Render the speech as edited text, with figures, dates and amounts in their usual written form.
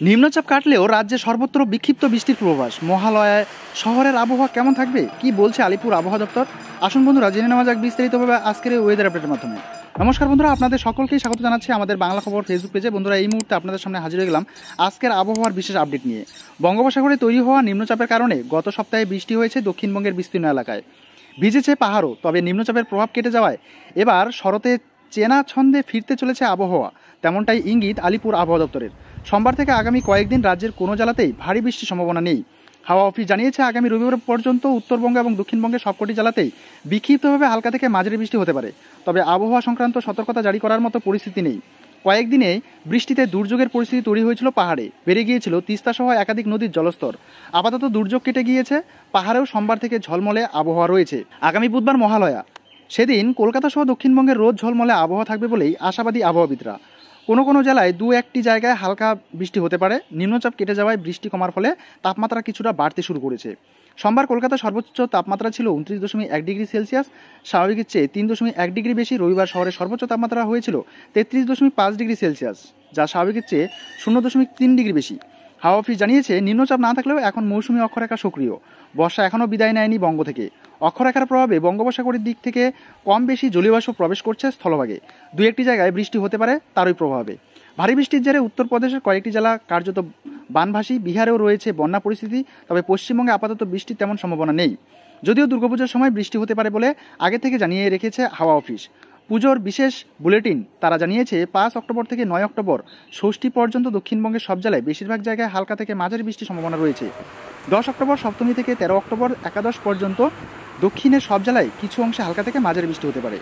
নিম্নচাপ কাটলেও রাজ্যে সর্বত্র বিক্ষিপ্ত বৃষ্টির পূর্বাভাস। মহালয়ায় শহরের আবহাওয়া কেমন থাকবে, কি বলছে আলিপুর আবহাওয়া দপ্তর? আসুন বন্ধুরা, জেনে নেওয়া যাক বিস্তারিতভাবে আজকের এই ওয়েদার আপডেটের মাধ্যমে। নমস্কার বন্ধুরা, আপনাদের সকলকেই স্বাগত জানাচ্ছি আমাদের বাংলা খবর ফেসবুক পেজে। বন্ধুরা, এই মুহূর্তে আপনাদের সামনে হাজির হয়ে গেলাম আজকের আবহাওয়ার বিশেষ আপডেট নিয়ে। বঙ্গোপসাগরে তৈরি হওয়া নিম্নচাপের কারণে গত সপ্তাহে বৃষ্টি হয়েছে দক্ষিণবঙ্গের বিস্তীর্ণ এলাকায়। ভিজেছে পাহাড়ও, তবে নিম্নচাপের প্রভাব কেটে যাওয়ায় এবার শরতে চেনা ছন্দে ফিরতে চলেছে আবহাওয়া, তেমনটাই ইঙ্গিত আলিপুর আবহাওয়া দপ্তরের। সোমবার থেকে আগামী কয়েকদিন রাজ্যের কোনো জেলাতেই ভারী বৃষ্টির সম্ভাবনা নেই। হাওয়া অফিস জানিয়েছে আগামী রবিবার পর্যন্ত উত্তরবঙ্গ এবং দক্ষিণবঙ্গের সবকটি জেলাতেই বিক্ষিপ্তভাবে হালকা থেকে মাঝারি বৃষ্টি হতে পারে, তবে আবহাওয়া সংক্রান্ত সতর্কতা জারি করার মতো পরিস্থিতি নেই। কয়েকদিনে বৃষ্টিতে দুর্যোগের পরিস্থিতি তৈরি হয়েছিল পাহাড়ে, বেড়ে গিয়েছিল তিস্তা সহ একাধিক নদীর জলস্তর। আপাতত দুর্যোগ কেটে গিয়েছে, পাহাড়েও সোমবার থেকে ঝলমলে আবহাওয়া রয়েছে। আগামী বুধবার মহালয়া, সেদিন কলকাতা সহ দক্ষিণবঙ্গের রোদ ঝলমলে আবহাওয়া থাকবে বলেই আশাবাদী আবহাওয়াবিদরা। কোনো জেলায় দু একটি জায়গায় হালকা বৃষ্টি হতে পারে। নিম্নচাপ কেটে যাওয়ায় বৃষ্টি কমার ফলে তাপমাত্রা কিছুটা বাড়তে শুরু করেছে। সোমবার কলকাতার সর্বোচ্চ তাপমাত্রা ছিল 29.1 ডিগ্রি সেলসিয়াস, স্বাভাবিকের চেয়ে 3.1 ডিগ্রি বেশি। রবিবার শহরের সর্বোচ্চ তাপমাত্রা হয়েছিল 33.5 ডিগ্রি সেলসিয়াস, যা স্বাভাবিকের চেয়ে 0.3 ডিগ্রি বেশি। হাওয়া অফিস জানিয়েছে নিম্নচাপ না থাকলেও এখন মৌসুমী অক্ষরেখা সক্রিয়। বর্ষা এখনও বিদায় নেয়নি বঙ্গ থেকে। অক্ষরেখার প্রভাবে বঙ্গোপসাগরের দিক থেকে কম বেশি জলীয়বাষ্প প্রবেশ করছে স্থলভাগে। দু একটি জায়গায় বৃষ্টি হতে পারে তারই প্রভাবে। ভারী বৃষ্টির জেরে উত্তরপ্রদেশের কয়েকটি জেলা কার্যত বানভাসী। বিহারেও রয়েছে বন্যা পরিস্থিতি, তবে পশ্চিমবঙ্গে আপাতত বৃষ্টির তেমন সম্ভাবনা নেই। যদিও দুর্গাপূজার সময় বৃষ্টি হতে পারে বলে আগে থেকে জানিয়ে রেখেছে হাওয়া অফিস। পুজোর বিশেষ বুলেটিন তারা জানিয়েছে 5 অক্টোবর থেকে 9 অক্টোবর ষষ্ঠী পর্যন্ত দক্ষিণবঙ্গের সব জেলায় বেশিরভাগ জায়গায় হালকা থেকে মাঝারি বৃষ্টির সম্ভাবনা রয়েছে। 10 অক্টোবর সপ্তমী থেকে 13 অক্টোবর একাদশ পর্যন্ত দক্ষিণের সব জেলায় কিছু অংশে হালকা থেকে মাঝারি বৃষ্টি হতে পারে।